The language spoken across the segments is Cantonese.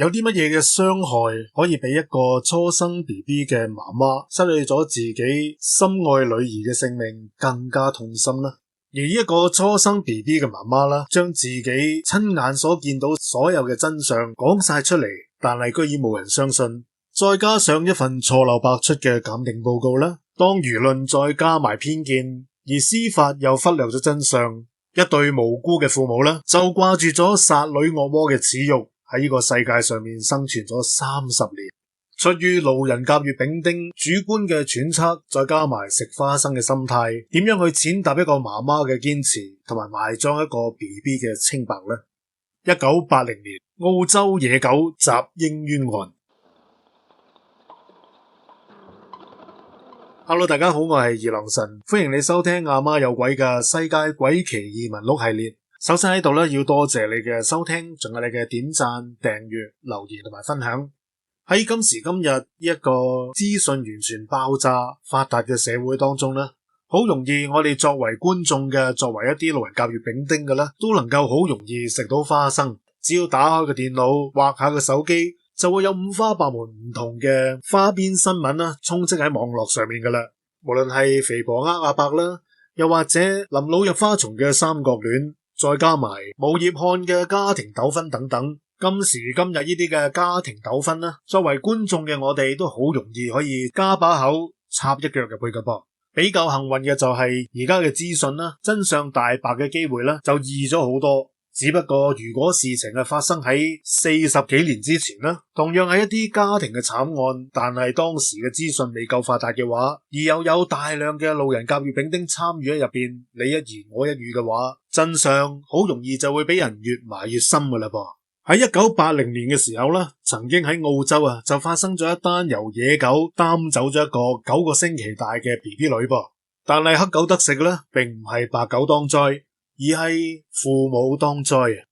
有啲乜嘢嘅傷害可以比一個初生 BB 嘅媽媽失去咗自己心愛女兒嘅性命更加痛心呢？而一個初生 BB 嘅媽媽啦，將自己親眼所見到所有嘅真相講晒出嚟，但係居然冇人相信，再加上一份錯漏百出嘅鑑定報告啦，當輿論再加埋偏見，而司法又忽略咗真相，一對無辜嘅父母啦，就掛住咗殺女惡魔嘅恥辱，喺呢個世界上面生存咗30年。出於路人甲乙丙丁主觀嘅揣測，再加埋食花生嘅心態，點樣去踐踏一個媽媽嘅堅持，同埋埋葬一個 BB 嘅清白呢？1980年澳洲野狗襲英冤案。Hello， 大家好，我係二郎神，歡迎你收聽阿媽有鬼嘅世界鬼奇異聞錄系列。首先喺度咧，要多謝你嘅收聽，仲有你嘅點讚、訂閱、留言同埋分享。喺今時今日一個資訊完全爆炸發達嘅社會當中咧，好容易我哋作為觀眾嘅，作為一啲路人甲乙丙丁嘅咧，都能夠好容易食到花生。只要打開個電腦，劃下個手機，就會有五花八門唔同嘅花邊新聞啦，充斥喺網絡上面噶啦。無論係肥婆阿伯啦，又或者臨老入花叢嘅三角戀，再加埋無業漢嘅家庭糾紛等等。今時今日呢啲嘅家庭糾紛啦，作為觀眾嘅我哋都好容易可以加把口插一腳入去噶噃。比較幸運嘅就係而家嘅資訊啦，真相大白嘅機會啦就易咗好多。只不過如果事情係發生喺40幾年之前啦，同樣係一啲家庭嘅慘案，但係當時嘅資訊未夠發達嘅話，而又有大量嘅路人甲乙丙丁參與喺入邊，你一言我一語嘅話，真相好容易就會俾人越埋越深噶啦噃。喺1980年嘅時候啦，曾經喺澳洲就發生咗一單由野狗擔走咗一個9個星期大嘅 BB 女噃，但係黑狗得食咧，並唔係白狗當災，而係父母當災。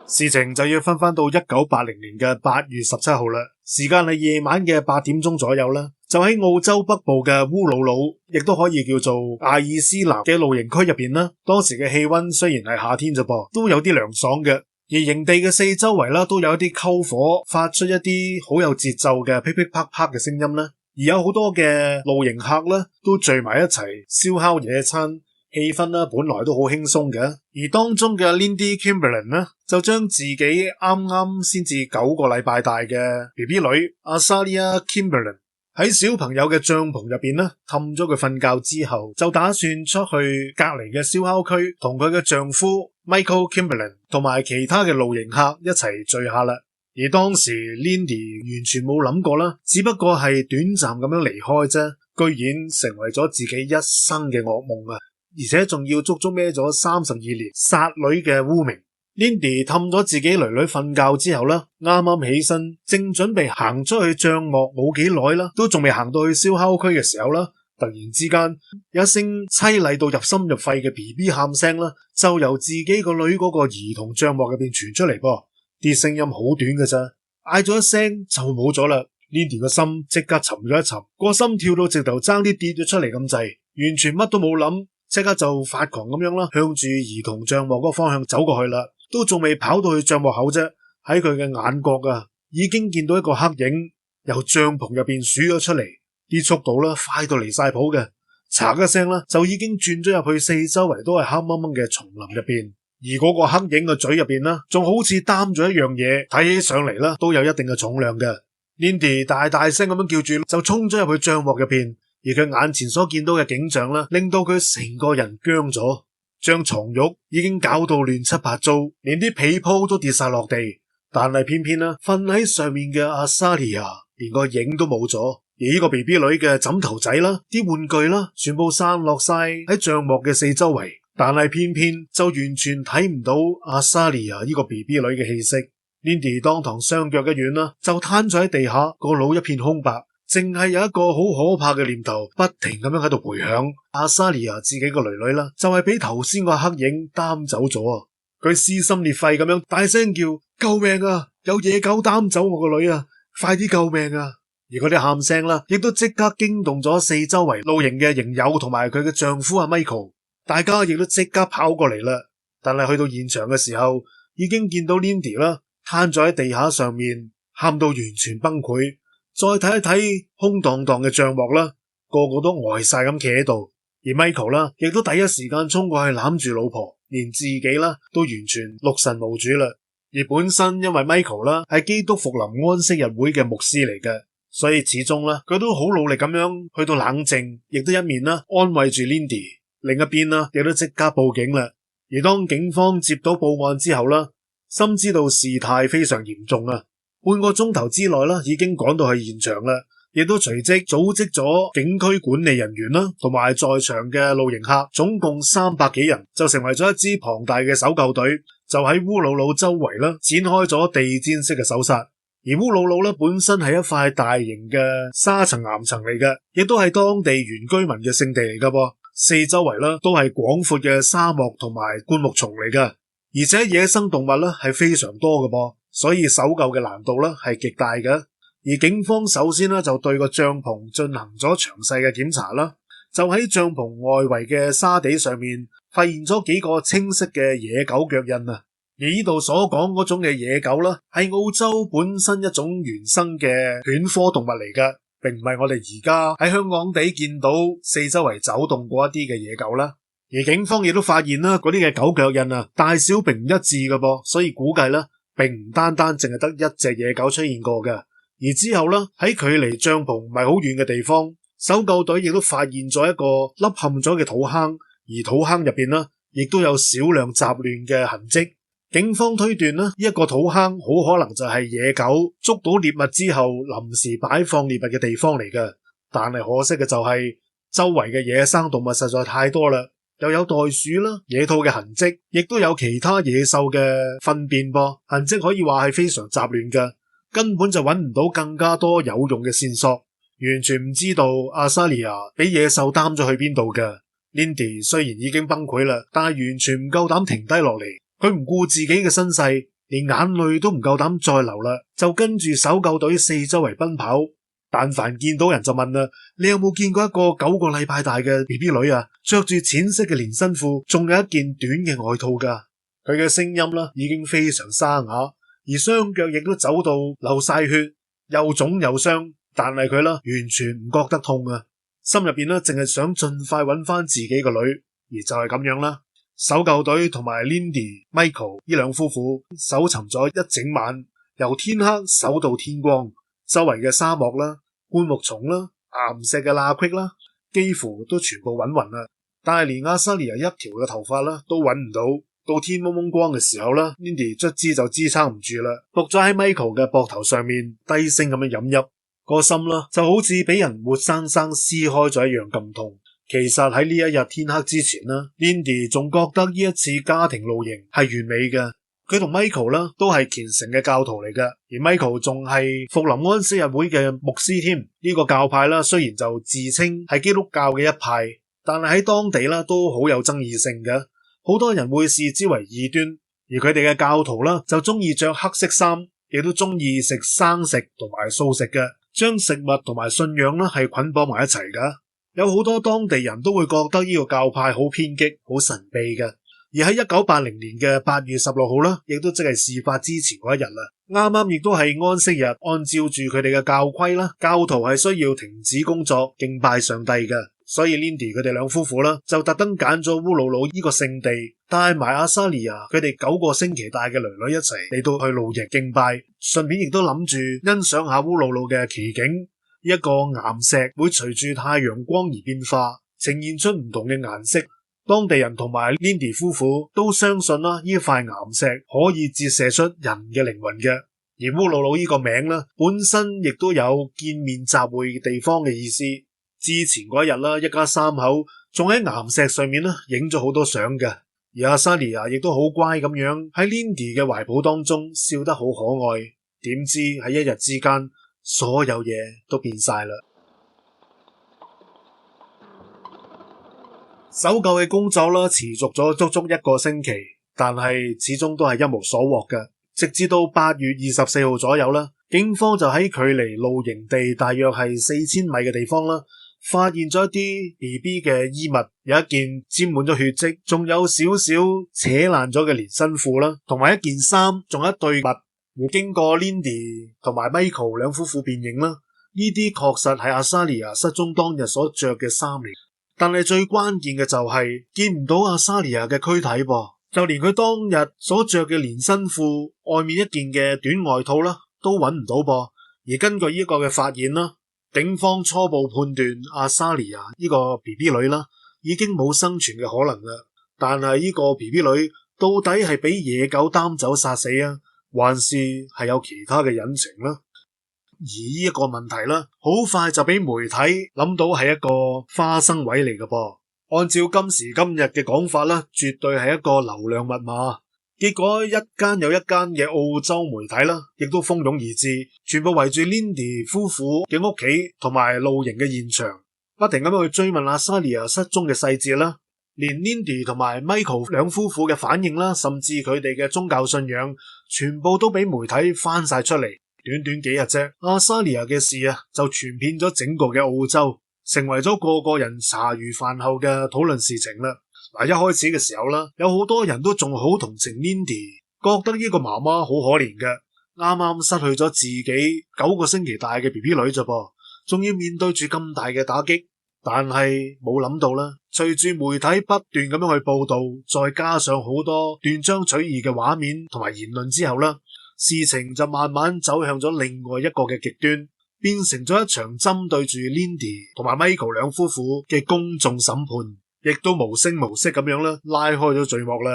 事情就要分翻到1980年嘅8月17號啦，時間係夜晚嘅8點鐘左右啦，就喺澳洲北部嘅烏魯魯，亦都可以叫做艾爾斯南嘅露營區入邊啦。當時嘅氣溫雖然係夏天啫噃，都有啲涼爽嘅，而營地嘅四周圍啦，都有一啲篝火，發出一啲好有節奏嘅噼噼啪啪嘅聲音啦。而有好多嘅露營客啦，都聚埋一齊燒烤野餐，氣氛啦本來都好輕鬆嘅。而當中嘅 Lindy Kimberlin 呢，就將自己啱啱先至9個禮拜大嘅 BB 女 Azalia Kimberlin 喺小朋友嘅帳篷入邊呢，氹咗佢瞓覺之後，就打算出去隔離嘅燒烤區，同佢嘅丈夫 Michael Kimberlin 同埋其他嘅露營客一齊聚下啦。而當時 Lindy 完全冇諗過啦，只不過係短暫咁樣離開啫，居然成為咗自己一生嘅噩夢啊！而且仲要足足孭咗32年殺女嘅污名。Lindy 氹咗自己女女瞓覺之後啦，啱啱起身，正準備行出去帳幕冇幾耐啦，都仲未行到去燒烤區嘅時候啦，突然之間有一聲淒厲到入心入肺嘅 BB 喊聲啦，就由自己個女嗰個兒童帳幕入邊傳出嚟噃。啲聲音好短嘅咋，嗌咗一聲就冇咗啦。Lindy 個心即刻沉咗一沉，個心跳到直頭爭啲跌咗出嚟咁滯，完全乜都冇諗，即刻就發狂咁樣啦，向住兒童帳幕嗰個方向走過去啦。都仲未跑到去帳幕口啫，喺佢嘅眼角已經見到一個黑影由帳篷入邊鼠咗出嚟，啲速度啦快到離晒譜嘅，嚓一聲啦就已經轉咗入去四周圍都係黑掹掹嘅叢林入邊。而嗰個黑影嘅嘴入邊啦，仲好似擔咗一樣嘢，睇起上嚟啦都有一定嘅重量嘅。Lindy 大大聲咁樣叫住，就衝咗入去帳幕入邊。而佢眼前所見到嘅景象啦，令到佢成個人僵咗，張床褥已經搞到亂七八糟，連啲被鋪都跌晒落地。但係偏偏啦，瞓喺上面嘅阿莎莉亞連個影都冇咗。而呢個 BB 女嘅枕頭仔啦，啲玩具啦，全部散落晒喺帳幕嘅四周圍。但係偏偏就完全睇唔到阿莎莉亞呢個 BB 女嘅氣息。Lindy 當堂雙腳一軟啦，就攤咗喺地下，個腦一片空白，淨係有一個好可怕嘅念頭不停咁樣喺度回響。阿莎莉亞自己個女女啦，就係俾頭先個黑影擔走咗啊！佢撕心裂肺咁樣大聲叫：救命啊！有野狗擔走我個女啊！快啲救命啊！而嗰啲喊聲啦，亦都即刻驚動咗四周圍露營嘅營友同埋佢嘅丈夫阿 Michael。大家亦都即刻跑過嚟啦，但係去到現場嘅時候，已經見到 Lindy 啦，攤咗喺地下上面，喊到完全崩潰。再睇一睇空蕩蕩嘅帳幕啦，個個都呆晒咁企喺度。而 Michael 啦，亦都第一時間衝過去攬住老婆，連自己啦都完全六神無主啦。而本身因為 Michael 啦係基督復臨安息日會嘅牧師嚟嘅，所以始終啦佢都好努力咁樣去到冷靜，亦都一面啦安慰住 Lindy， 另一邊啦亦都即刻報警啦。而當警方接到報案之後啦，深知道事態非常嚴重啊，半個鐘頭之內啦已經趕到去現場啦，亦都隨即組織咗警區管理人員啦，同埋在場嘅露營客，總共300幾人，就成為咗一支龐大嘅搜救隊，就喺烏魯魯周圍啦展開咗地毯式嘅搜殺。而烏魯魯咧本身係一塊大型嘅沙層岩層嚟嘅，亦都係當地原居民嘅聖地嚟噶噃。四周圍啦都係廣闊嘅沙漠同埋灌木叢嚟嘅，而且野生動物咧係非常多嘅噃，所以搜救嘅難度咧係極大嘅。而警方首先咧就對個帳篷進行咗詳細嘅檢查啦，就喺帳篷外圍嘅沙地上面發現咗幾個清晰嘅野狗腳印啊！而呢度所講嗰種嘅野狗啦，係澳洲本身一種原生嘅犬科動物嚟嘅，並唔係我哋而家喺香港地見到四周圍走動過一啲嘅野狗啦。而警方亦都發現啦，嗰啲嘅狗腳印啊，大小並唔一致嘅噃，所以估計啦，並唔單單淨係得一隻野狗出現過嘅。而之後啦，喺距離帳篷唔係好遠嘅地方，搜救隊亦都發現咗一個凹陷咗嘅土坑，而土坑入邊啦，亦都有少量雜亂嘅痕跡。警方推斷啦，呢一個土坑好可能就係野狗捉到獵物之後臨時擺放獵物嘅地方嚟嘅。但係可惜嘅就係周圍嘅野生動物實在太多啦，又有袋鼠啦、野兔嘅痕跡，亦都有其他野獸嘅糞便噃，痕跡可以話係非常雜亂嘅，根本就揾唔到更加多有用嘅線索，完全唔知道阿莎莉亞俾野獸擔咗去邊度嘅。Lindy 雖然已經崩潰啦，但係完全唔夠膽停低落嚟。佢唔顧自己嘅身世，連眼淚都唔夠膽再流啦，就跟住搜救隊四周圍奔跑。但凡見到人就問啦：你有冇見過一個9個禮拜大嘅 BB 女啊？着住淺色嘅連身褲，仲有一件短嘅外套噶。佢嘅聲音啦已經非常沙啞，而雙腳亦都走到流晒血，又腫又傷。但係佢啦完全唔覺得痛啊，心入邊啦淨係想盡快揾翻自己個女，而就係咁樣啦。搜救隊同埋 Lindy、Michael 呢兩夫婦搜尋咗一整晚，由天黑搜到天光，周圍嘅沙漠啦、灌木叢啦、岩石嘅罅隙啦，幾乎都全部揾勻啦。但係連阿莎莉亞一條嘅頭髮啦都揾唔到。到天蒙蒙光嘅時候啦 ，Lindy 卒之就支撐唔住啦，伏咗喺 Michael 嘅膊頭上面，低聲咁樣飲泣，個心啦就好似俾人活生生撕開咗一樣咁痛。其實喺呢一日天黑之前啦 ，Lindy 仲覺得呢一次家庭露營係完美嘅。佢同 Michael 啦都係虔誠嘅教徒嚟嘅，而 Michael 仲係復臨安息日會嘅牧師添。呢個教派啦雖然就自稱係基督教嘅一派，但係喺當地啦都好有爭議性嘅，好多人會視之為異端。而佢哋嘅教徒啦就中意着黑色衫，亦都中意食生食同埋素食嘅，將食物同埋信仰啦係捆綁埋一齊嘅。有好多當地人都會覺得呢個教派好偏激、好神秘嘅。而喺1980年嘅8月16號啦，亦都即係事發之前嗰一日啦，啱啱亦都係安息日，按照住佢哋嘅教規啦，教徒係需要停止工作敬拜上帝嘅。所以 Lindy 佢哋兩夫婦啦，就特登揀咗烏魯魯呢個聖地，帶埋阿莎莉亞佢哋9個星期大嘅女女一齊嚟到去露營敬拜，順便亦都諗住欣賞下烏魯魯嘅奇景。一個岩石會隨住太陽光而變化，呈現出唔同嘅顏色。當地人同埋 Lindy 夫婦都相信啦，呢塊岩石可以折射出人嘅靈魂嘅。而烏魯魯呢個名啦，本身亦都有見面集會地方嘅意思。之前嗰一日啦，一家3口仲喺岩石上面啦影咗好多相嘅。而阿莎莉亞亦都好乖咁樣喺 Lindy 嘅懷抱當中笑得好可愛。點知喺一日之間，所有嘢都變晒啦。搜救嘅工作啦，持續咗足足1個星期，但係始終都係一無所獲嘅。直至到8月24號左右啦，警方就喺距離露營地大約係4000米嘅地方啦，發現咗一啲 BB 嘅衣物，有一件沾滿咗血跡，仲有少少扯爛咗嘅連身褲啦，同埋一件衫，仲有一對襪。而經過 Lindy 同埋 Michael 兩夫婦辨認啦，呢啲確實係阿莎莉亞失蹤當日所着嘅衫嚟。但係最關鍵嘅就係見唔到阿莎莉亞嘅軀體噃，就連佢當日所着嘅連身褲外面一件嘅短外套啦，都揾唔到噃。而根據呢個嘅發現啦，警方初步判斷阿莎莉亞呢個 BB 女啦，已經冇生存嘅可能啦。但係呢個 BB 女到底係俾野狗擔走殺死啊，還是係有其他嘅隱情啦？而呢一個問題啦，好快就俾媒體諗到係一個花生位嚟嘅噃。按照今時今日嘅講法啦，絕對係一個流量密碼。結果一間又一間嘅澳洲媒體啦，亦都蜂擁而至，全部圍住 Lindy 夫婦嘅屋企同埋露營嘅現場，不停咁樣去追問阿莎莉亞失蹤嘅細節啦。連 Lindy 同埋 Michael 兩夫婦嘅反應啦，甚至佢哋嘅宗教信仰，全部都俾媒體翻晒出嚟。短短幾日啫，阿莎莉亞嘅事啊，就傳遍咗整個嘅澳洲，成為咗個個人茶餘飯後嘅討論事情啦。嗱，一開始嘅時候啦，有好多人都仲好同情 Lindy， 覺得呢個媽媽好可憐嘅，啱啱失去咗自己9個星期大嘅 BB 女啫噃，仲要面對住咁大嘅打擊。但係冇諗到啦，隨住媒體不斷咁樣去報道，再加上好多斷章取義嘅畫面同埋言論之後啦，事情就慢慢走向咗另外一個嘅極端，變成咗一場針對住 Lindy 同埋 Michael 兩夫婦嘅公眾審判，亦都無聲無息咁樣啦，拉開咗序幕啦。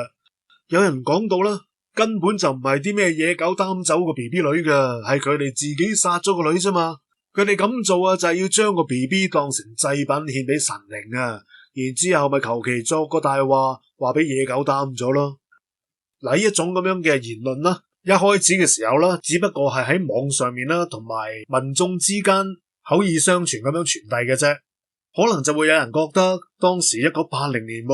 有人講到啦，根本就唔係啲咩野狗擔走個 BB 女噶，係佢哋自己殺咗個女啫嘛。佢哋咁做啊，就係要將個 BB 當成祭品獻俾神靈啊，然之後咪求其作個大話俾野狗擔咗咯。嗱，呢一種咁樣嘅言論啦，一開始嘅時候啦，只不過係喺網上面啦，同埋民眾之間口耳相傳咁樣傳遞嘅啫。可能就會有人覺得當時1980年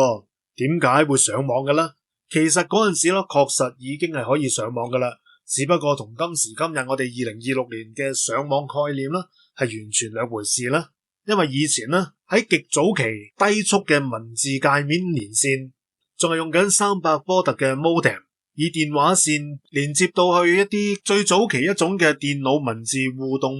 點解會上網嘅啦？其實嗰陣時啦，確實已經係可以上網噶啦。只不過同今時今日我哋2026年嘅上網概念啦，係完全兩回事啦。因為以前啦，喺極早期低速嘅文字界面連線，仲係用緊300波特嘅 modem， 以電話線連接到去一啲最早期一種嘅電腦文字互動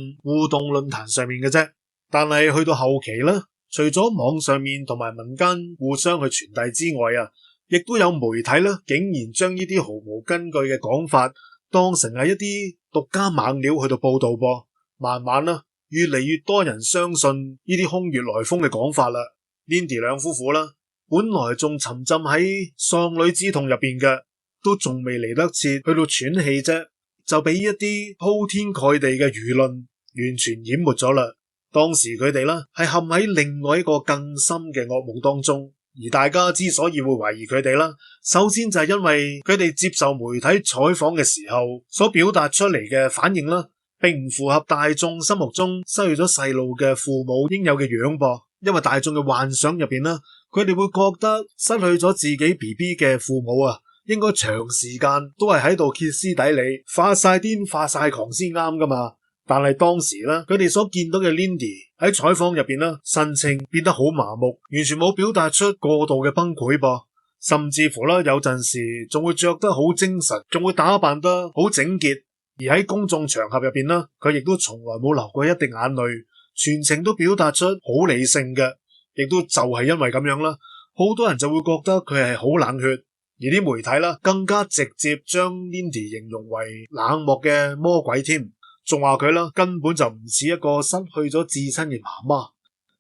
論壇上面嘅啫。但係去到後期啦，除咗網上面同埋民間互相去傳遞之外啊，亦都有媒體啦，竟然將呢啲毫無根據嘅講法當成係一啲獨家猛料去到報道噃。慢慢啦，越嚟越多人相信呢啲空穴來風嘅講法啦。Lindy 兩夫婦啦，本來仲沉浸喺喪女之痛入邊嘅，都仲未嚟得切去到喘氣啫，就俾一啲鋪天蓋地嘅輿論完全淹沒咗啦。當時佢哋啦係陷喺另外一個更深嘅噩夢當中。而大家之所以會懷疑佢哋啦，首先就係因為佢哋接受媒體採訪嘅時候所表達出嚟嘅反應啦，並唔符合大眾心目中失去咗細路嘅父母應有嘅樣噃。因為大眾嘅幻想入邊啦，佢哋會覺得失去咗自己 BB 嘅父母啊，應該長時間都係喺度歇斯底里、發晒癲、發晒狂先啱噶嘛。但係當時咧，佢哋所見到嘅 Lindy 喺採訪入邊咧，神情變得好麻木，完全冇表達出過度嘅崩潰噃，甚至乎咧有陣時仲會着得好精神，仲會打扮得好整潔。而喺公眾場合入邊咧，佢亦都從來冇流過一滴眼淚，全程都表達出好理性嘅。亦都就係因為咁樣啦，好多人就會覺得佢係好冷血，而啲媒體啦更加直接將 Lindy 形容為冷漠嘅魔鬼添。仲話佢啦，根本就唔似一個失去咗至親嘅媽媽。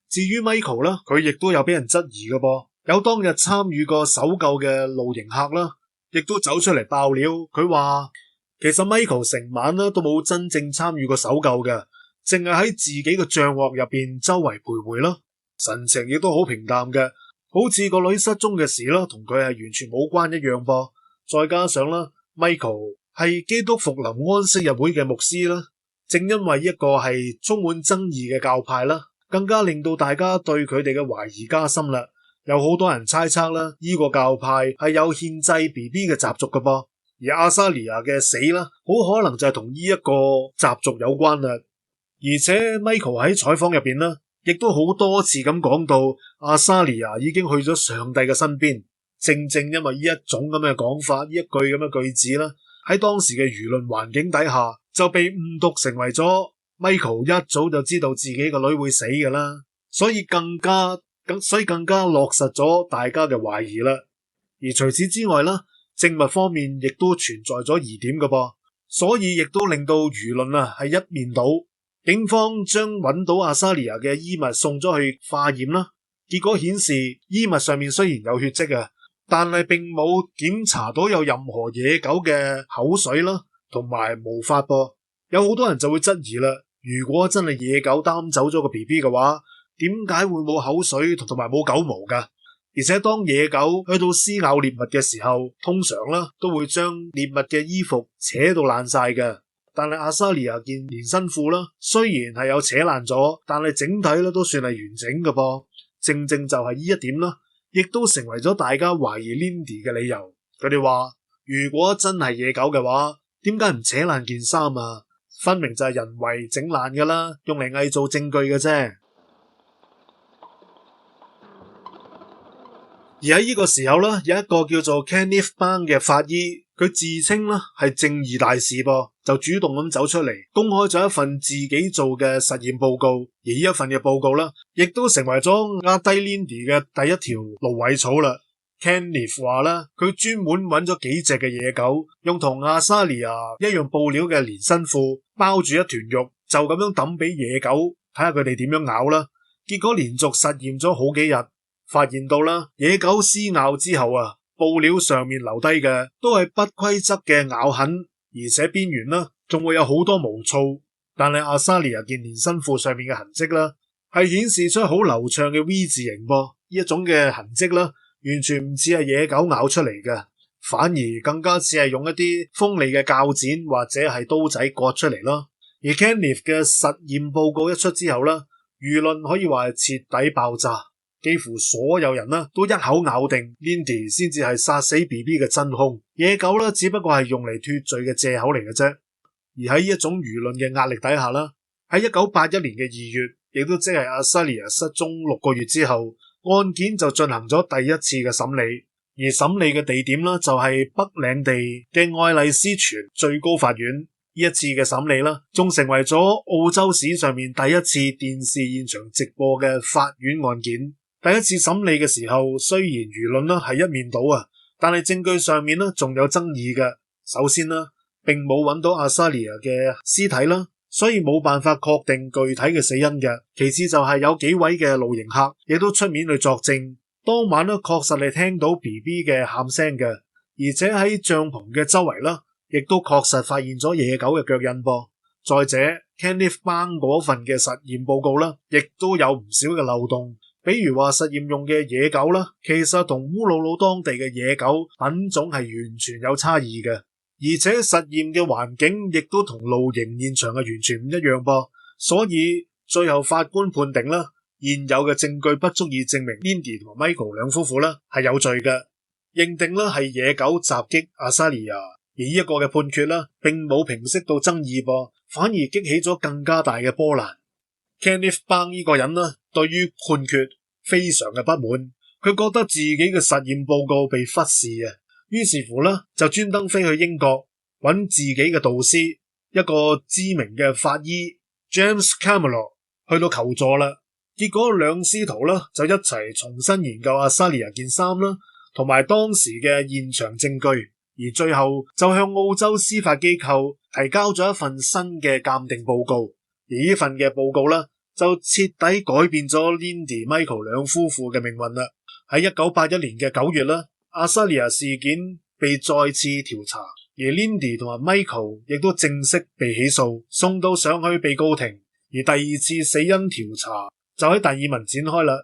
至於 Michael 啦，佢亦都有俾人質疑嘅噃。有當日參與過搜救嘅露營客啦，亦都走出嚟爆料。佢話其實 Michael 成晚啦都冇真正參與過搜救嘅，淨係喺自己嘅帳幕入邊周圍徘徊啦，神情亦都好平淡嘅，好似個女失蹤嘅事啦，同佢係完全冇關一樣噃。再加上啦 ，Michael 係基督復臨安息日會嘅牧師啦。正因為一個係充滿爭議嘅教派啦，更加令到大家對佢哋嘅懷疑加深啦。有好多人猜測啦，呢個教派係有獻祭 BB 嘅習俗㗎噃，而阿莎莉亞嘅死啦，好可能就係同呢一個習俗有關啦。而且 Michael 喺採訪入邊啦，亦都好多次咁講到阿莎莉亞已經去咗上帝嘅身邊。正正因為呢一種咁嘅講法，呢一句咁嘅句子啦，喺當時嘅輿論環境底下就被誤讀成為咗 Michael 一早就知道自己個女會死㗎啦，所以更加落實咗大家嘅懷疑啦。而除此之外啦，證物方面亦都存在咗疑點㗎噃，所以亦都令到輿論係一面倒。警方將揾到阿莎莉亞嘅衣物送咗去化驗啦，結果顯示衣物上面雖然有血跡啊，但係並冇檢查到有任何野狗嘅口水啦，同埋毛髮噃。有好多人就會質疑啦，如果真係野狗擔走咗個 BB 嘅話，點解會冇口水同埋冇狗毛噶？而且當野狗去到撕咬獵物嘅時候，通常啦都會將獵物嘅衣服扯到爛晒嘅。但係阿莎莉亞件連身褲啦，雖然係有扯爛咗，但係整體咧都算係完整嘅噃。正正就係呢一點啦，亦都成為咗大家懷疑 Lindy 嘅理由。佢哋話，如果真係野狗嘅話，點解唔扯爛件衫啊？分明就係人為整爛噶啦，用嚟偽造證據嘅啫。而喺呢個時候啦，有一個叫做 Kenneth Bang 嘅法醫，佢自稱啦係正義大使噃，就主動咁走出嚟，公開咗一份自己做嘅實驗報告。而呢一份嘅報告啦，亦都成為咗壓低 Lindy 嘅第一條蘆葦草啦。Kenneth 話啦，佢專門揾咗幾隻嘅野狗，用同阿莎莉亞一樣布料嘅連身褲包住一團肉，就咁樣抌俾野狗睇下佢哋點樣咬啦。結果連續實驗咗好幾日，發現到啦，野狗撕咬之後布料上面留低嘅都係不規則嘅咬痕，而且邊緣啦仲會有好多毛糙。但係阿莎莉亞件連身褲上面嘅痕跡啦，係顯示出好流暢嘅 V 字形噃。呢一種嘅痕跡啦，完全唔似係野狗咬出嚟嘅，反而更加似係用一啲鋒利嘅鉸剪或者係刀仔割出嚟咯。而 Kenneth 嘅實驗報告一出之後啦，輿論可以話係徹底爆炸，幾乎所有人都一口咬定 Lindy 先至係殺死 BB 嘅真兇，野狗只不過係用嚟脫罪嘅借口嚟嘅啫。而喺呢一種輿論嘅壓力底下啦，喺1981年嘅2月，亦都即係阿莎莉亞失蹤6個月之後，案件就進行咗第一次嘅審理。而審理嘅地點就係北領地嘅愛麗絲泉最高法院。呢一次嘅審理仲成為咗澳洲史上面第一次電視現場直播嘅法院案件。第一次審理嘅時候，雖然輿論係一面倒但係證據上面仲有爭議嘅。首先並冇揾到阿莎莉亞嘅屍體所以冇辦法確定具體嘅死因嘅。其次就係有幾位嘅露營客亦都出面去作證，當晚確實係聽到 BB 嘅喊聲嘅，而且喺帳篷嘅周圍亦都確實發現咗野狗嘅腳印噃。再者 Kenneth Bang 嗰份嘅實驗報告亦都有唔少嘅漏洞，比如話實驗用嘅野狗其實同烏魯魯當地嘅野狗品種係完全有差異嘅，而且實驗嘅環境亦都同露營現場係完全唔一樣噃。所以最後法官判定現有嘅證據不足以證明 Lindy 同埋 Michael 兩夫婦係有罪嘅，認定係野狗襲擊阿莎莉亞。而呢一個嘅判決並冇平息到爭議噃，反而激起咗更加大嘅波瀾。Kenneth Bang 呢個人對於判決非常嘅不滿，佢覺得自己嘅實驗報告被忽視於是乎就專登飛去英國揾自己嘅導師，一個知名嘅法醫 James Camelot 去到求助啦。結果兩師徒就一齊重新研究阿莎莉亞件衫同埋當時嘅現場證據，而最後就向澳洲司法機構提交咗一份新嘅鑑定報告。而呢份嘅報告就徹底改變咗 Lindy Michael 兩夫婦嘅命運啦。喺1981年嘅9月阿莎莉亞事件被再次調查，而 Lindy 同埋 Michael 亦都正式被起訴，送到上去被告庭。而第二次死因調查就喺達爾文展開啦。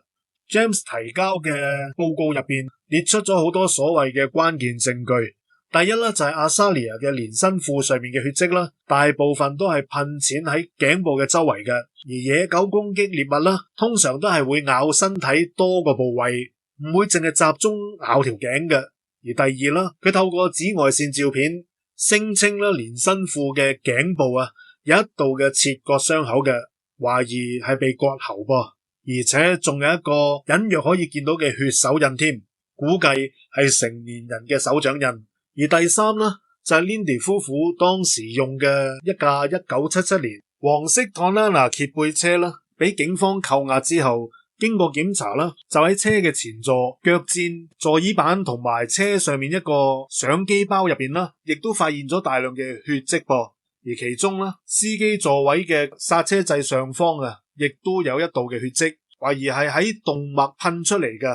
James 提交嘅報告入邊列出咗好多所謂嘅關鍵證據。第一就係阿莎莉亞嘅連身褲上面嘅血跡大部分都係噴濺喺頸部嘅周圍嘅。而野狗攻擊獵物通常都係會咬身體多個部位，唔會淨係集中咬條頸嘅。而第二佢透過紫外線照片聲稱連身褲嘅頸部有一道嘅切割傷口嘅，懷疑係被割喉噃。而且仲有一個隱約可以見到嘅血手印添，估計係成年人嘅手掌印。而第三呢，就係 Lindy 夫婦當時用嘅一架1977年黃色 Tonana 揭背車啦，俾警方扣押之後，經過檢查啦，就喺車嘅前座、腳墊、座椅板同埋車上面一個相機包入邊啦，亦都發現咗大量嘅血跡噃。而其中啦，司機座位嘅剎車掣上方啊，亦都有一道嘅血跡，懷疑係喺動脈噴出嚟嘅。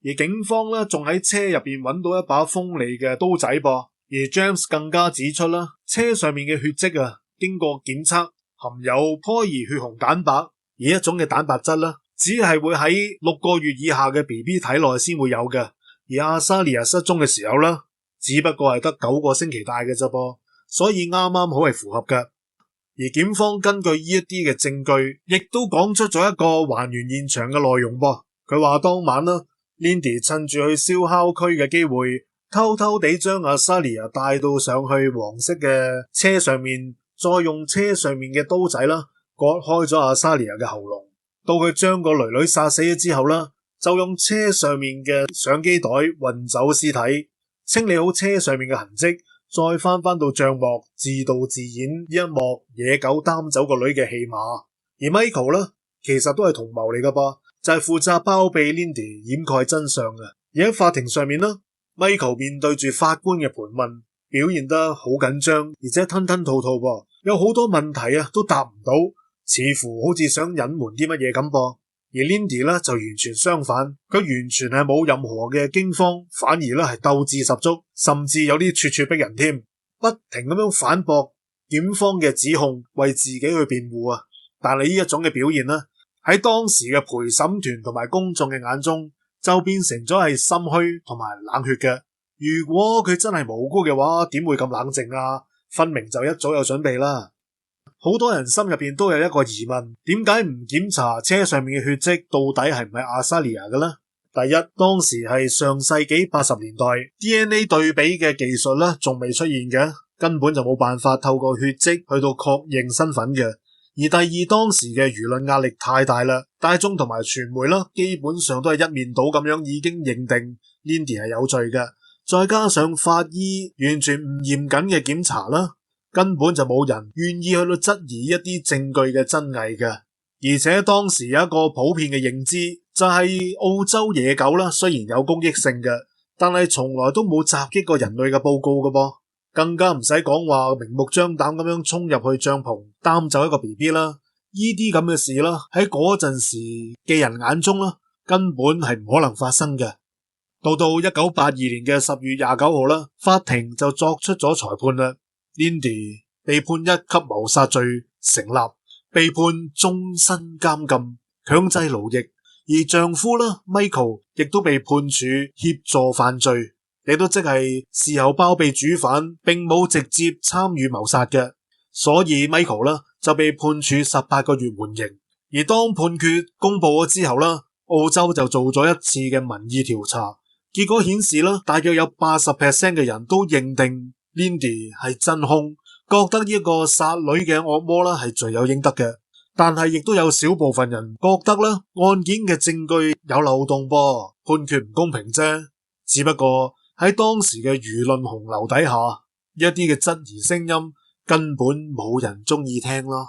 而警方咧仲喺車入邊揾到一把鋒利嘅刀仔噃。而 James 更加指出啦，車上面嘅血跡啊，經過檢測含有胎兒血紅蛋白，而一種嘅蛋白質啦，只係會喺6個月以下嘅 BB 體內先會有嘅。而阿莎莉亞失蹤嘅時候啦，只不過係得9個星期大嘅啫噃。所以啱啱好係符合嘅，而檢方根據呢一啲嘅證據，亦都講出咗一個還原現場嘅內容噃。佢話當晚啦 ，Lindy 趁住去燒烤區嘅機會，偷偷地將阿莎莉亞帶到上去黃色嘅車上面，再用車上面嘅刀仔啦，割開咗阿莎莉亞嘅喉嚨。到佢將個女女殺死咗之後啦，就用車上面嘅相機袋運走屍體，清理好車上面嘅痕跡。再翻到帳幕，自導自演呢一幕野狗擔走個女嘅戲碼。而 Michael 呢，其實都係同謀嚟噶噃，就係負責包庇 Lindy 掩蓋真相嘅。而喺法庭上面呢， Michael 面對住法官嘅盤問，表現得好緊張，而且吞吞吐吐噃，有好多問題啊都答唔到，似乎好似想隱瞞啲乜嘢咁噃。而 Lindy 咧就完全相反，佢完全係冇任何嘅驚慌，反而咧係鬥志十足，甚至有啲咄咄逼人添，不停咁樣反駁檢方嘅指控，為自己去辯護啊！但係呢一種嘅表現呢，喺當時嘅陪審團同埋公眾嘅眼中，就變成咗係心虛同埋冷血嘅。如果佢真係無辜嘅話，點會咁冷靜啊？分明就一早有準備啦。好多人心入邊都有一個疑問，點解唔檢查車上面嘅血跡到底係唔係阿莎莉亞嘅呢？第一，當時係上世紀80年代 DNA 對比嘅技術咧仲未出現嘅，根本就冇辦法透過血跡去到確認身份嘅。而第二，當時嘅輿論壓力太大啦，大眾同埋傳媒啦，基本上都係一面倒咁樣已經認定 Lindy 係有罪嘅，再加上法醫完全唔嚴謹嘅檢查啦，根本就冇人願意去到質疑一啲證據嘅真偽嘅。而且當時有一個普遍嘅認知，就係澳洲野狗啦，雖然有攻擊性嘅，但係從來都冇襲擊過人類嘅報告嘅噃，更加唔使講話明目張膽咁樣衝入去帳篷擔走一個 BB 啦。呢啲咁嘅事啦，喺嗰陣時嘅人眼中啦，根本係唔可能發生嘅。到1982年嘅10月29號啦，法庭就作出咗裁判啦。Lindy 被判1級謀殺罪成立，被判終身監禁、強制勞役，而丈夫啦 Michael 亦都被判處協助犯罪，亦都即係事後包庇主犯，並冇直接參與謀殺嘅，所以 Michael 啦就被判處18個月緩刑。而當判決公布咗之後啦，澳洲就做咗一次嘅民意調查，結果顯示啦，大約有 80% 嘅人都認定Lindy 係真兇，覺得呢一個殺女嘅惡魔啦係罪有應得嘅。但係亦都有少部分人覺得啦，案件嘅證據有漏洞噃，判決唔公平啫。只不過喺當時嘅輿論洪流底下，一啲嘅質疑聲音根本冇人中意聽咯。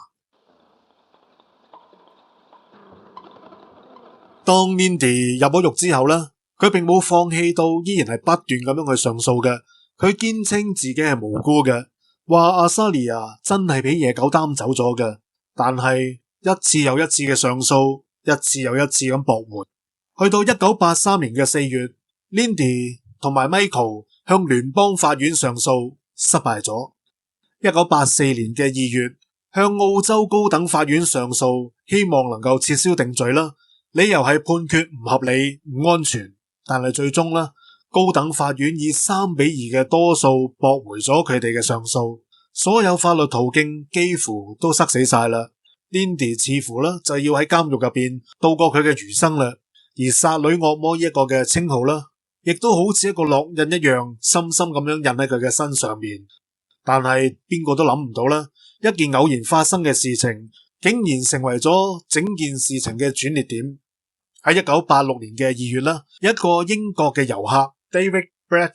當 Lindy 入咗獄之後呢，佢並冇放棄到，依然係不斷咁樣去上訴嘅。佢堅稱自己係無辜嘅，話阿莎莉亞真係俾野狗擔走咗嘅。但係一次又一次嘅上訴，一次又一次咁駁回。去到1983年嘅4月 Lindy 同埋 Michael 向聯邦法院上訴，失敗咗。1984年嘅2月向澳洲高等法院上訴，希望能夠撤銷定罪啦，理由係判決唔合理、唔安全。但係最終啦，高等法院以3-2嘅多數駁回咗佢哋嘅上訴，所有法律途徑幾乎都塞死晒啦。Lindy 似乎啦就要喺監獄入邊度過佢嘅餘生啦，而殺女惡魔一個嘅稱號啦，亦都好似一個烙印一樣，深深咁樣印喺佢嘅身上面。但係邊個都諗唔到啦，一件偶然發生嘅事情，竟然成為咗整件事情嘅轉捩點。喺1986年嘅2月啦，一個英國嘅遊客 David Brett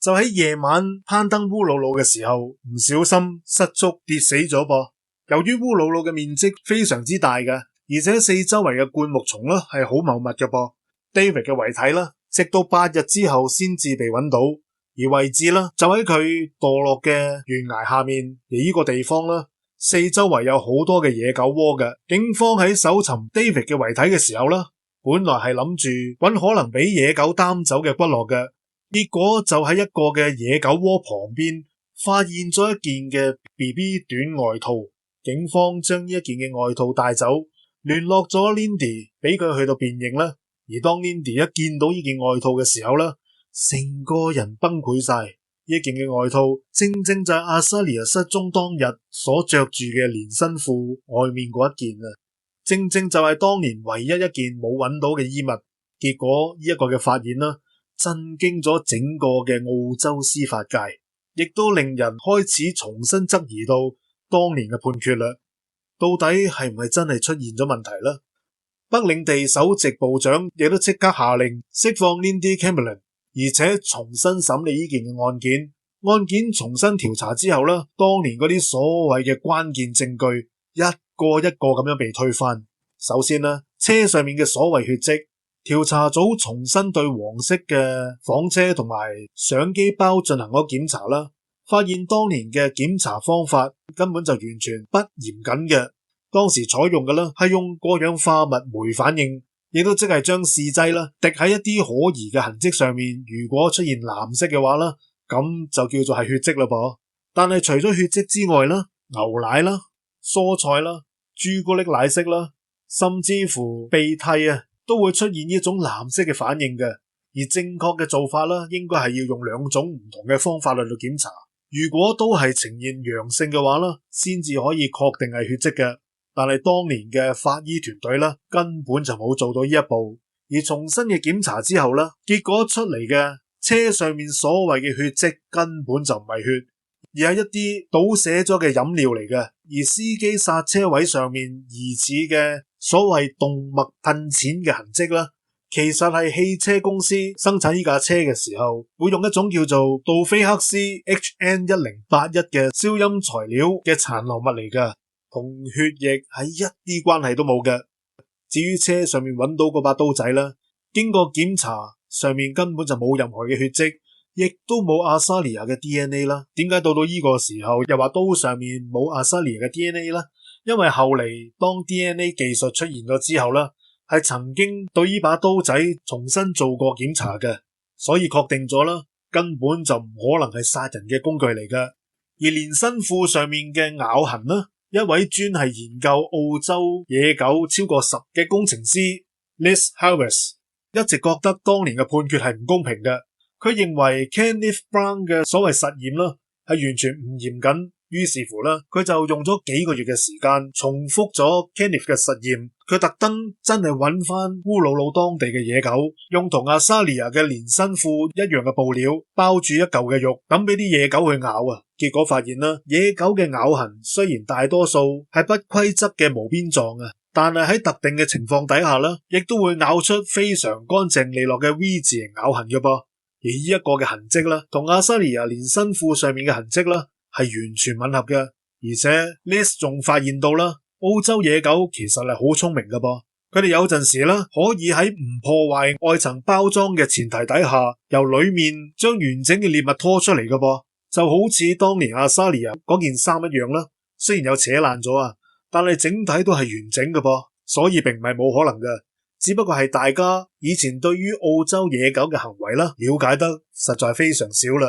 就喺夜晚攀登烏魯魯嘅時候唔小心失足跌死咗噃。由於烏魯魯嘅面積非常之大嘅，而且四周圍嘅灌木叢啦係好茂密嘅噃。David 嘅遺體啦，直到8日之後先至被揾到，而位置啦就喺佢墮落嘅懸崖下面。而呢個地方啦，四周圍有好多嘅野狗窩嘅。警方喺搜尋 David 嘅遺體嘅時候啦，本來係諗住揾可能俾野狗擔走嘅骨骼嘅，結果就喺一個嘅野狗窩旁邊發現咗一件嘅 BB 短外套。警方將呢一件嘅外套帶走，聯絡咗 Lindy 俾佢去到辨認啦。而當 Lindy 一見到呢件外套嘅時候啦，成個人崩潰晒。呢件嘅外套正正就係阿莎莉亞失蹤當日所着住嘅連身褲外面嗰一件啊，正正就係當年唯一一件冇揾到嘅衣物。結果呢一個嘅發現啦，震驚咗整個嘅澳洲司法界，亦都令人開始重新質疑到當年嘅判決啦，到底係唔係真係出現咗問題呢？北領地首席部長亦都即刻下令釋放 Lindy Cameron， 而且重新審理呢件嘅案件。案件重新調查之後呢，當年嗰啲所謂嘅關鍵證據一個一個咁樣被推翻。首先呢，車上面嘅所謂血跡，調查組重新對黃色嘅房車同埋相機包進行咗檢查啦。發現當年嘅檢查方法根本就完全不嚴謹嘅，當時採用嘅啦係用過氧化物酶反應，亦都即係將試劑啦滴喺一啲可疑嘅痕跡上面，如果出現藍色嘅話啦，咁就叫做係血跡啦噃。但係除咗血跡之外啦，牛奶啦、蔬菜啦、朱古力奶色啦，甚至乎鼻涕啊，都會出現呢種藍色嘅反應嘅。而正確嘅做法啦，應該係要用2種唔同嘅方法嚟到檢查。如果都係呈現陽性嘅話啦，先至可以確定係血跡嘅。但係當年嘅法醫團隊啦，根本就冇做到呢一步。而重新嘅檢查之後啦，結果出嚟嘅車上面所謂嘅血跡根本就唔係血，而係一啲倒瀉咗嘅飲料嚟嘅。而司機剎車位上面疑似嘅所謂動脈噴濺嘅痕跡啦，其實係汽車公司生產呢架車嘅時候，會用一種叫做杜菲克斯 HN1081 嘅消音材料嘅殘留物嚟㗎，同血液係一啲關係都冇嘅。至於車上面揾到嗰把刀仔啦，經過檢查上面根本就冇任何嘅血跡，亦都冇阿莎莉亞嘅 DNA 啦。點解到呢個時候又話刀上面冇阿莎莉亞嘅 DNA 啦？因為後嚟當 DNA 技術出現咗之後啦，係曾經對呢把刀仔重新做過檢查嘅，所以確定咗啦，根本就唔可能係殺人嘅工具嚟嘅。而連身褲上面嘅咬痕啦，一位專係研究澳洲野狗超過10嘅工程師 Liz Harris 一直覺得當年嘅判決係唔公平嘅。佢認為 Kenneth Brown 嘅所謂實驗啦係完全唔嚴謹，於是乎啦，佢就用咗幾個月嘅時間重複咗 Kenneth 嘅實驗。佢特登真係揾翻烏魯魯當地嘅野狗，用同阿莎莉亞嘅連身褲一樣嘅布料包住一嚿嘅肉，等俾啲野狗去咬啊。結果發現啦，野狗嘅咬痕雖然大多數係不規則嘅無邊狀啊，但係喺特定嘅情況底下啦，亦都會咬出非常乾淨利落嘅 V 字形咬痕嘅噃。而呢一個嘅痕跡啦，同阿莎莉亞連身褲上面嘅痕跡啦，係完全吻合嘅。而且 Liz 仲發現到啦，澳洲野狗其實係好聰明㗎噃，佢哋有陣時啦，可以喺唔破壞外層包裝嘅前提底下，由裏面將完整嘅獵物拖出嚟㗎噃，就好似當年阿莎莉亞嗰件衫一樣啦。雖然有扯爛咗啊，但係整體都係完整㗎噃，所以並唔係冇可能嘅，只不過係大家以前對於澳洲野狗嘅行為啦，了解得實在非常少啦。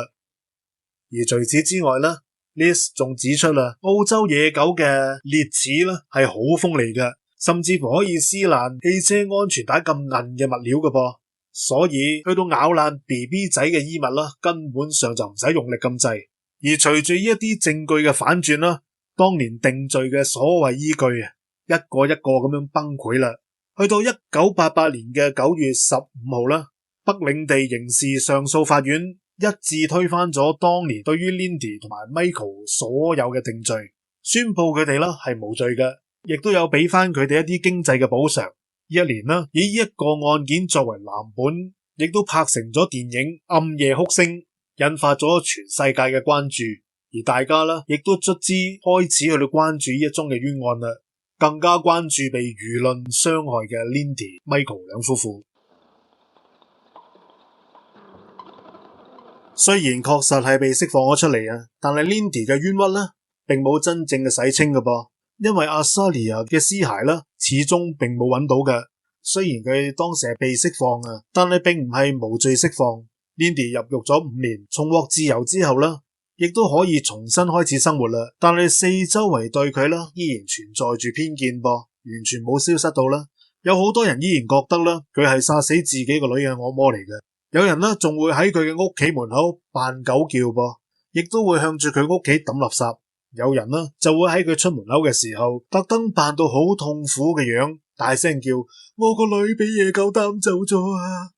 而除此之外啦，Liz 仲指出啦，澳洲野狗嘅裂齒啦係好鋒利嘅，甚至乎可以撕爛汽車安全帶咁韌嘅物料嘅噃，所以去到咬爛 BB 仔嘅衣物啦，根本上就唔使用力咁滯。而隨住呢一啲證據嘅反轉啦，當年定罪嘅所謂依據啊，一個一個咁樣崩潰啦。去到1988年嘅9月15號啦，北領地刑事上訴法院一致推翻咗當年對於 Lindy 同埋 Michael 所有嘅定罪，宣布佢哋啦係無罪嘅，亦都有俾翻佢哋一啲經濟嘅補償。一年啦，以一個案件作為藍本，亦都拍成咗電影《暗夜哭聲》，引發咗全世界嘅關注，而大家啦亦都卒之開始去到關注呢一宗嘅冤案啦，更加關注被輿論傷害嘅 Lindy、Michael 兩夫婦。雖然確實係被釋放咗出嚟啊，但係 Lindy 嘅冤屈呢並冇真正嘅洗清㗎噃，因為阿莎莉亞嘅屍骸呢始終並冇揾到嘅。雖然佢當時係被釋放啊，但係並唔係無罪釋放。Lindy 入獄咗5年，重獲自由之後呢，亦都可以重新開始生活啦。但係四周圍對佢呢依然存在住偏見噃，完全冇消失到啦。有好多人依然覺得呢佢係殺死自己個女嘅惡魔嚟嘅。有人呢仲會喺佢嘅屋企門口扮狗叫噃，亦都會向住佢屋企抌垃圾。有人呢就會喺佢出門口嘅時候特登扮到好痛苦嘅樣，大聲叫我個女俾野狗擔走咗啊！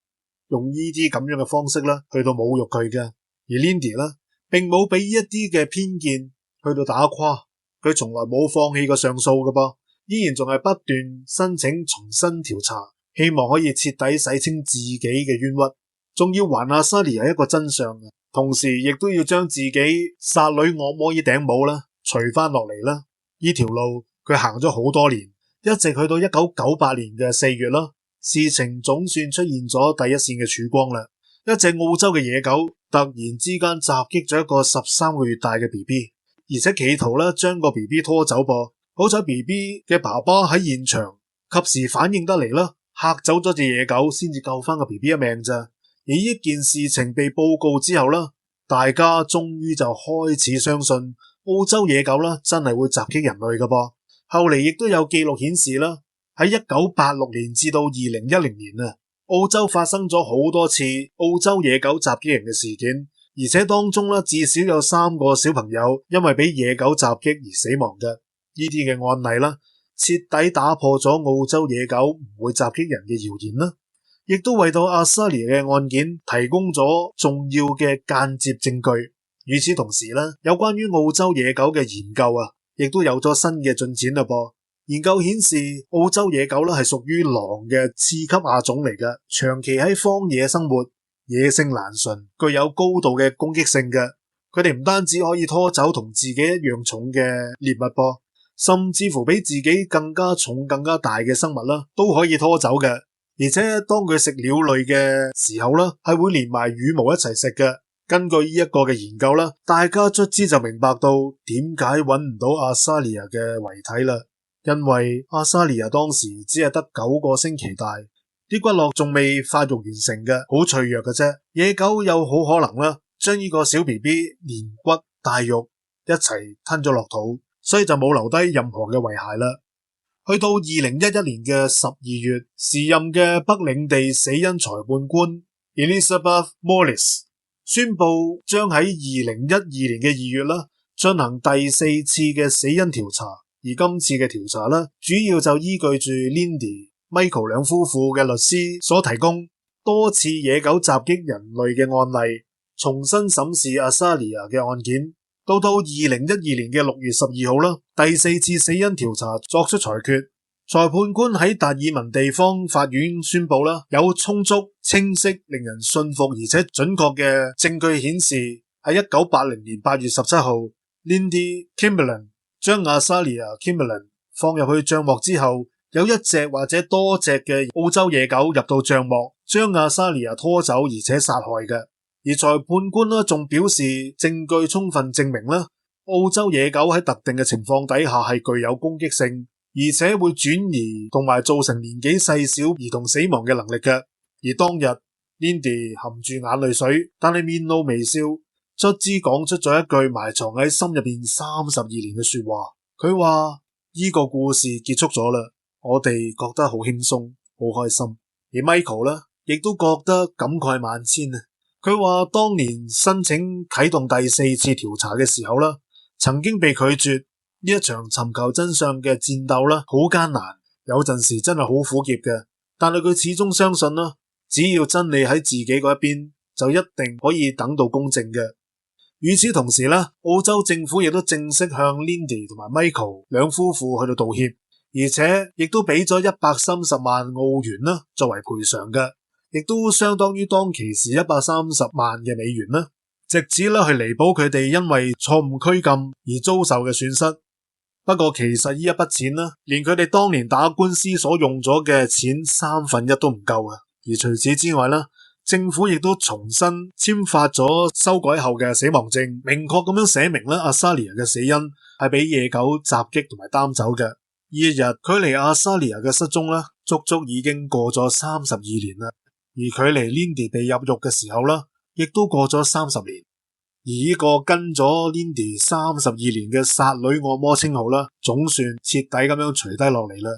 用呢啲咁樣嘅方式啦去到侮辱佢嘅。而 Lindy 呢並冇俾一啲嘅偏見去到打垮，佢從來冇放棄過上訴嘅噃，依然仲係不斷申請重新調查，希望可以徹底洗清自己嘅冤屈。仲要還阿莎莉亞一個真相，同時亦都要將自己殺女惡魔呢頂帽啦除翻落嚟啦。呢條路佢行咗好多年，一直去到1998年嘅4月啦，事情總算出現咗第一線嘅曙光啦。一隻澳洲嘅野狗突然之間襲擊咗一個13個月大嘅 BB， 而且企圖咧將個 BB 拖走噃。好彩 BB 嘅爸爸喺現場及時反應得嚟啦，嚇走咗隻野狗，先至救翻個 BB 一命咋。而呢件事情被報告之後啦，大家終於就開始相信澳洲野狗啦真係會襲擊人類噶噃。後嚟亦都有記錄顯示啦，喺1986年至到2010年啊，澳洲發生咗好多次澳洲野狗襲擊人嘅事件，而且當中啦至少有3個小朋友因為俾野狗襲擊而死亡嘅。呢啲嘅案例啦，徹底打破咗澳洲野狗唔會襲擊人嘅謠言啦。亦都為到阿莎莉嘅案件提供咗重要嘅間接證據。與此同時咧，有關於澳洲野狗嘅研究啊，亦都有咗新嘅進展啦噃。研究顯示，澳洲野狗咧係屬於狼嘅次級亞種嚟嘅，長期喺荒野生活，野性難馴，具有高度嘅攻擊性嘅。佢哋唔單止可以拖走同自己一樣重嘅獵物噃，甚至乎比自己更加重、更加大嘅生物啦，都可以拖走嘅。而且當佢食鳥類嘅時候啦，係會連埋羽毛一齊食嘅。根據呢一個嘅研究啦，大家卒之就明白到點解揾唔到阿莎莉亞嘅遺體啦。因為阿莎莉亞當時只係得9個星期大，啲骨骼仲未發育完成嘅，好脆弱嘅啫。野狗有好可能啦，將呢個小 BB 連骨帶肉一齊吞咗落肚，所以就冇留低任何嘅遺骸啦。去到2011年嘅12月，時任嘅北領地死因裁判官 Elizabeth Morris 宣布將喺2012年嘅2月啦進行第4次嘅死因調查，而今次嘅調查啦，主要就依據住 Lindy、Michael 兩夫婦嘅律師所提供多次野狗襲擊人類嘅案例，重新審視阿莎莉亞嘅案件。到2012年嘅6月12號啦，第4次死因調查作出裁決。裁判官喺達爾文地方法院宣布啦，有充足、清晰、令人信服而且準確嘅證據顯示，喺1980年8月17號 Lindy Kimberlin 將阿莎莉亞 Kimberlin 放入去帳幕之後，有一隻或者多隻嘅澳洲野狗入到帳幕，將阿莎莉亞拖走而且殺害嘅。而裁判官呢仲表示，證據充分證明啦，澳洲野狗喺特定嘅情況底下係具有攻擊性，而且會轉移同埋造成年紀細小兒童死亡嘅能力嘅。而當日 Lindy 含住眼淚水，但係面露微笑，卒之講出咗一句埋藏喺心入邊32年嘅說話。佢話呢個故事結束咗啦，我哋覺得好輕鬆，好開心。而 Michael 呢，亦都覺得感慨萬千啊！佢話當年申請啟動第4次調查嘅時候啦，曾經被拒絕。呢一場尋求真相嘅戰鬥啦，好艱難，有陣時真係好苦澀嘅。但係佢始終相信啦，只要真理喺自己嗰一邊，就一定可以等到公正嘅。與此同時啦，澳洲政府亦都正式向 Lindy 同埋 Michael 兩夫婦去到道歉，而且亦都俾咗130萬澳元啦作為賠償嘅，亦都相當於當其時130萬嘅美元啦，直至啦去彌補佢哋因為錯誤拘禁而遭受嘅損失。不過其實呢一筆錢啦，連佢哋當年打官司所用咗嘅錢1/3都唔夠啊！而除此之外啦，政府亦都重新簽發咗修改後嘅死亡證，明確咁樣寫明啦，阿沙利亞嘅死因係俾野狗襲擊同埋擔走嘅。呢一日距離阿沙利亞嘅失蹤啦，足足已經過咗32年啦，而距離 Lindy 被入獄嘅時候啦，亦都過咗30年。而呢個跟咗 Lindy 32年嘅殺女惡魔稱號啦，總算徹底咁樣除低落嚟啦。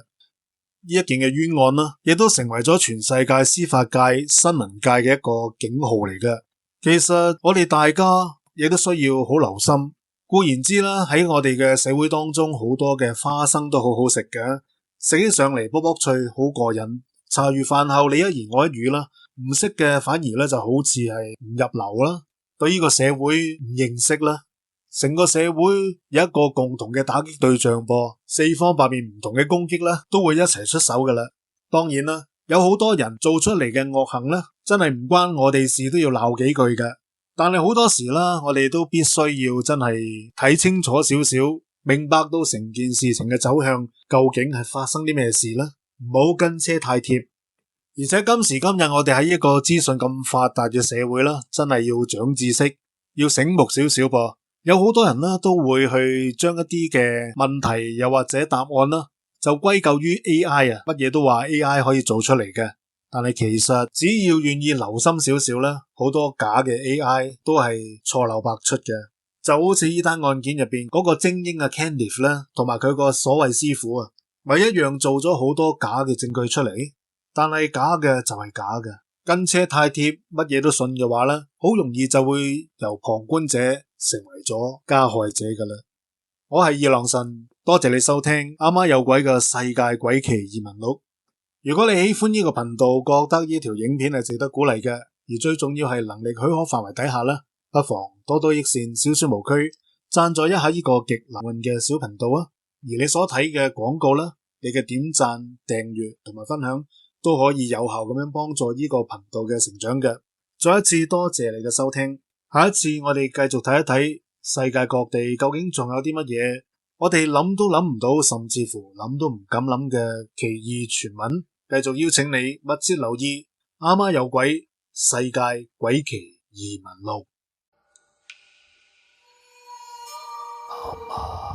呢一件嘅冤案啦，亦都成為咗全世界司法界、新聞界嘅一個警號嚟嘅。其實我哋大家亦都需要好留心。固然之啦，喺我哋嘅社會當中，好多嘅花生都好好食嘅，食起上嚟卜卜脆，好過癮。茶餘飯後你一言我一語啦，唔識嘅反而咧就好似係唔入流啦。對呢個社會唔認識啦，成個社會有一個共同嘅打擊對象噃，四方八面唔同嘅攻擊啦，都會一齊出手噶啦。當然啦，有好多人做出嚟嘅惡行啦，真係唔關我哋事都要鬧幾句嘅。但係好多時啦，我哋都必須要真係睇清楚少少，明白到成件事情嘅走向究竟係發生啲咩事啦，唔好跟車太貼。而且今時今日我哋喺一個資訊咁發達嘅社會啦，真係要長知識，要醒目少少噃。有好多人啦都會去將一啲嘅問題又或者答案啦，就歸咎於 AI 啊，乜嘢都話 AI 可以做出嚟嘅。但係其實只要願意留心少少啦，好多假嘅 AI 都係錯漏百出嘅。就好似呢單案件入邊嗰個精英嘅 Candice 啦，同埋佢個所謂師傅啊，咪一樣做咗好多假嘅證據出嚟。但係假嘅就係假嘅，跟車太貼，乜嘢都信嘅話咧，好容易就會由旁觀者成為咗加害者噶啦。我係二郎神，多謝你收聽阿媽有鬼嘅世界鬼奇異聞錄。如果你喜歡呢個頻道，覺得呢條影片係值得鼓勵嘅，而最重要係能力許可範圍底下咧，不妨多多益善，少少無拘，贊助一下呢個極難運嘅小頻道啊！而你所睇嘅廣告啦，你嘅點讚、訂閱同埋分享，都可以有效咁樣幫助呢個頻道嘅成長嘅。再一次多謝你嘅收聽，下一次我哋繼續睇一睇世界各地究竟仲有啲乜嘢我哋諗都諗唔到，甚至乎諗都唔敢諗嘅奇異傳聞。繼續邀請你密切留意阿媽有鬼世界鬼奇異聞錄。阿媽